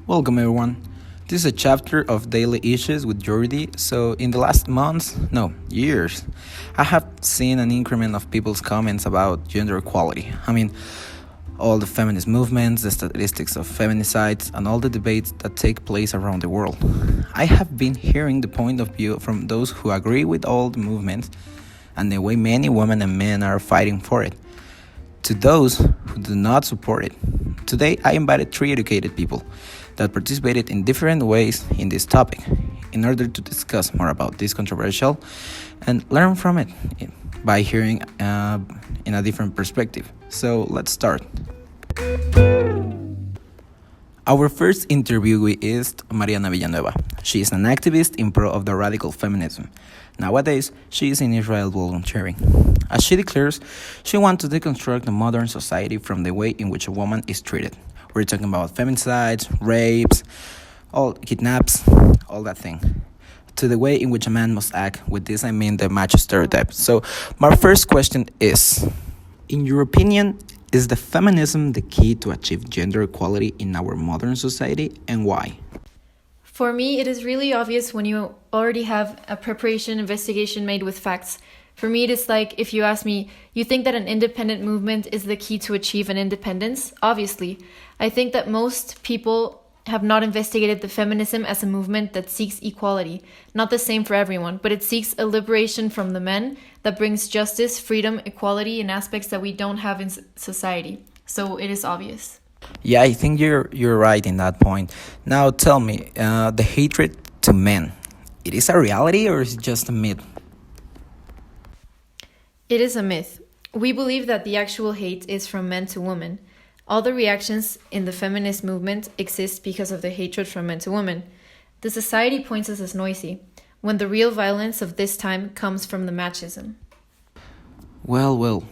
Welcome, everyone. This is a chapter of daily issues with Jordi. So, in the last months, no, years, I have seen an increment of people's comments about gender equality. All the feminist movements, the statistics of feminicides, and all the debates that take place around the world. I have been hearing the point of view from those who agree with all the movements and the way many women and men are fighting for it, to those who do not support it. Today, I invited three educated people that participated in different ways in this topic in order to discuss more about this controversial and learn from it by hearing in a different perspective. So let's start. Our first interviewee is Mariana Villanueva. She is an activist in pro of the radical feminism. Nowadays, she is in Israel volunteering. As she declares, she wants to deconstruct the modern society from the way in which a woman is treated. We're talking about feminicides, rapes, all kidnaps, all that thing, to the way in which a man must act. With this, I mean the macho stereotype. So, my first question is, in your opinion, is the feminism the key to achieve gender equality in our modern society, and why? For me, it is really obvious when you already have a preparation investigation made with facts. For me, it is like if you ask me, you think that an independent movement is the key to achieve an independence? Obviously. I think that most people have not investigated the feminism as a movement that seeks equality. Not the same for everyone, but it seeks a liberation from the men that brings justice, freedom, equality, and aspects that we don't have in society. So it is obvious. Yeah, I think you're right in that point. Now tell me, the hatred to men, it is a reality or is it just a myth? It is a myth. We believe that the actual hate is from men to women. All the reactions in the feminist movement exist because of the hatred from men to women. The society points us as noisy, when the real violence of this time comes from the machismo. Well,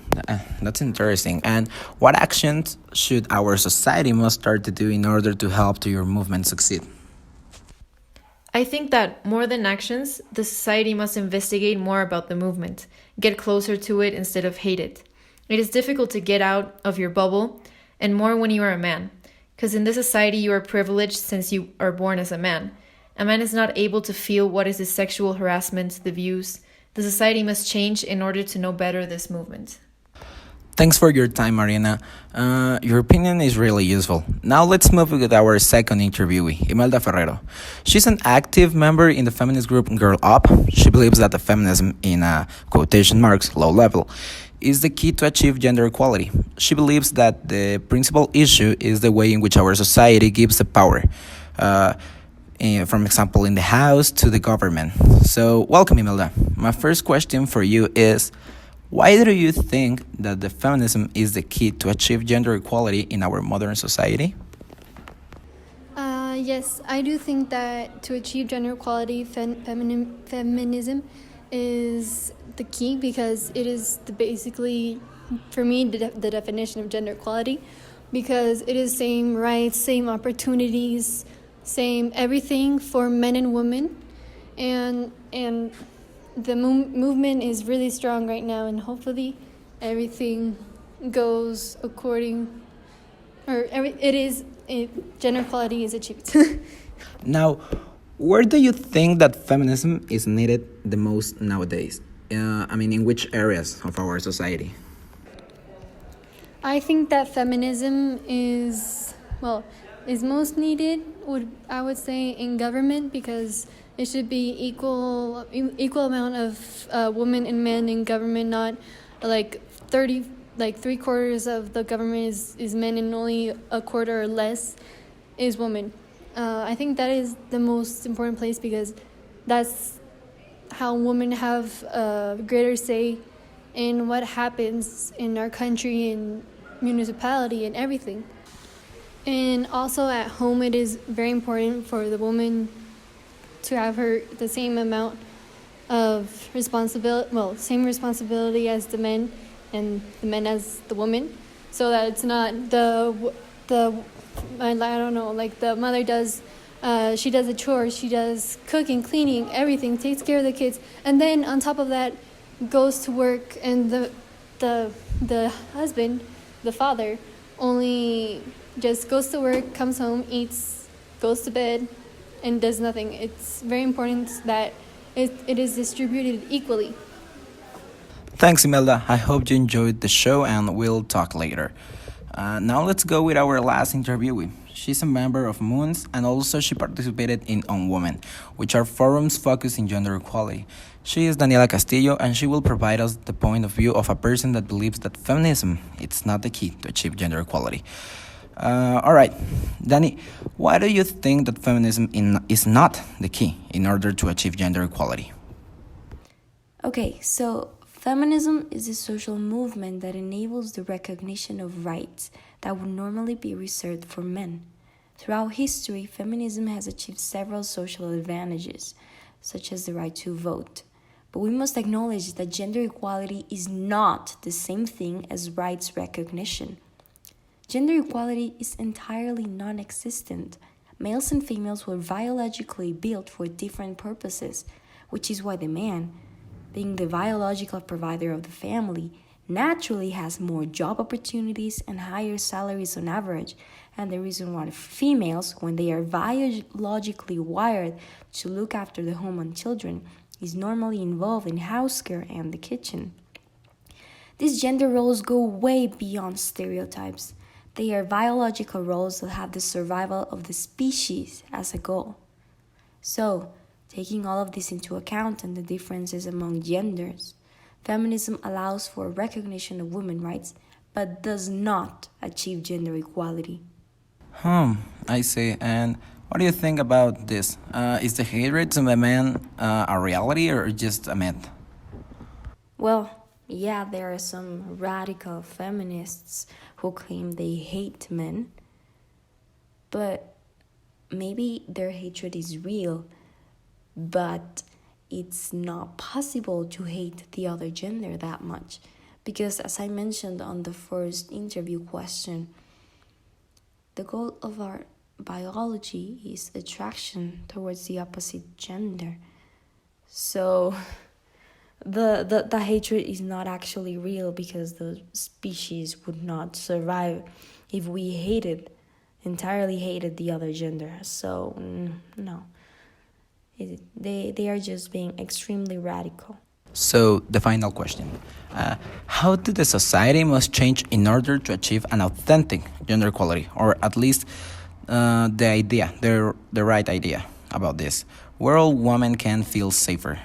that's interesting. And what actions should our society must start to do in order to help to your movement succeed? I think that more than actions, the society must investigate more about the movement, get closer to it instead of hate it. It is difficult to get out of your bubble, and more when you are a man, because in this society you are privileged since you are born as a man. A man is not able to feel what is the sexual harassment, the views. The society must change in order to know better this movement. Thanks for your time, Mariana. Your opinion is really useful. Now let's move with our second interviewee, Imelda Ferrero. She's an active member in the feminist group Girl Up. She believes that the feminism, in quotation marks, low level, is the key to achieve gender equality. She believes that the principal issue is the way in which our society gives the power, from example, in the house to the government. So, welcome, Imelda. My first question for you is, why do you think that the feminism is the key to achieve gender equality in our modern society? Yes, I do think that to achieve gender equality, feminism is the key because it is basically, for me, the definition of gender equality, because it is same rights, same opportunities, same everything for men and women, and the movement is really strong right now, and hopefully everything goes according, gender equality is achieved. Now, where do you think that feminism is needed the most nowadays? In which areas of our society? I think that feminism is most needed, I would say, in government, because it should be equal amount of women and men in government, not like 3/4 of the government is men and only a quarter or less is women. I think that is the most important place because that's how women have a greater say in what happens in our country and municipality and everything. And also at home, it is very important for the woman to have the same amount of same responsibility as the men and the men as the woman, so that it's not like the mother does, she does the chores, she does cooking, cleaning, everything, takes care of the kids, and then on top of that goes to work, and the husband, the father, only just goes to work, comes home, eats, goes to bed, and does nothing. It's very important that it is distributed equally. Thanks, Imelda. I hope you enjoyed the show and we'll talk later. Now let's go with our last interviewee. She's a member of Moons and also she participated in On Women, which are forums focused in gender equality. She is Daniela Castillo and she will provide us the point of view of a person that believes that feminism is not the key to achieve gender equality. Alright, Dani, why do you think that feminism is not the key in order to achieve gender equality? Okay, so feminism is a social movement that enables the recognition of rights that would normally be reserved for men. Throughout history, feminism has achieved several social advantages, such as the right to vote. But we must acknowledge that gender equality is not the same thing as rights recognition. Gender equality is entirely non-existent. Males and females were biologically built for different purposes, which is why the man, being the biological provider of the family, naturally has more job opportunities and higher salaries on average, and the reason why females, when they are biologically wired to look after the home and children, is normally involved in house care and the kitchen. These gender roles go way beyond stereotypes. They are biological roles that have the survival of the species as a goal. So, taking all of this into account and the differences among genders, feminism allows for recognition of women's rights, but does not achieve gender equality. I see. And what do you think about this? Is the hatred of a man a reality or just a myth? Well, yeah, there are some radical feminists who claim they hate men, but maybe their hatred is real, but it's not possible to hate the other gender that much, because as I mentioned on the first interview question, the goal of our biology is attraction towards the opposite gender. So the hatred is not actually real, because the species would not survive if we entirely hated the other gender. So no, they are just being extremely radical. So, the final question. How do the society must change in order to achieve an authentic gender equality, or at least the right idea about this, where all women can feel safer?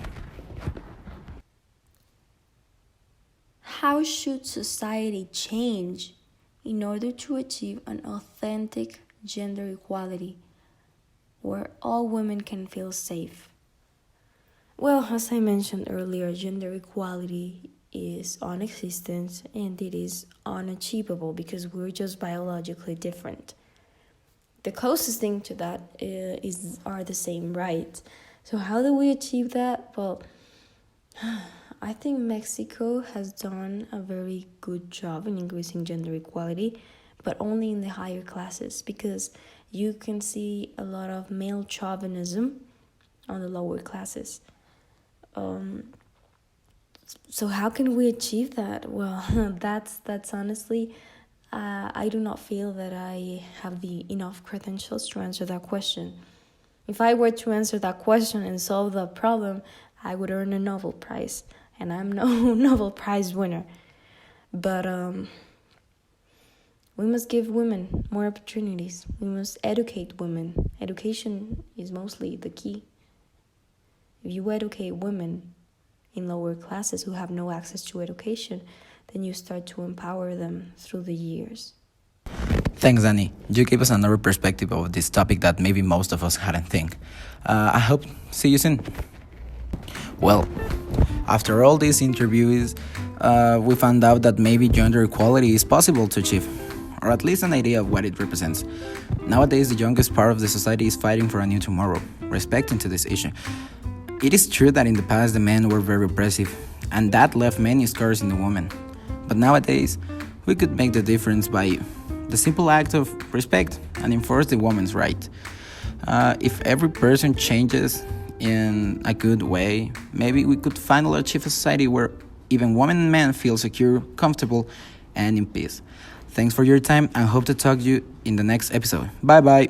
How should society change in order to achieve an authentic gender equality where all women can feel safe? Well, as I mentioned earlier, gender equality is non-existent and it is unachievable because we're just biologically different. The closest thing to that are the same rights. So how do we achieve that? Well, I think Mexico has done a very good job in increasing gender equality, but only in the higher classes, because you can see a lot of male chauvinism on the lower classes. So how can we achieve that? Well, that's honestly, I do not feel that I have the enough credentials to answer that question. If I were to answer that question and solve the problem, I would earn a Nobel Prize, and I'm no Nobel Prize winner. But we must give women more opportunities. We must educate women. Education is mostly the key. If you educate women in lower classes who have no access to education, then you start to empower them through the years. Thanks, Dani. You gave us another perspective of this topic that maybe most of us hadn't think. I hope see you soon. Well, after all these interviews, we found out that maybe gender equality is possible to achieve, or at least an idea of what it represents. Nowadays, the youngest part of the society is fighting for a new tomorrow, respecting to this issue. It is true that in the past the men were very oppressive, and that left many scars in the women. But nowadays, we could make the difference by the simple act of respect and enforce the woman's right. If every person changes in a good way, maybe we could finally achieve a society where even women and men feel secure, comfortable, and in peace. Thanks for your time and hope to talk to you in the next episode. Bye bye.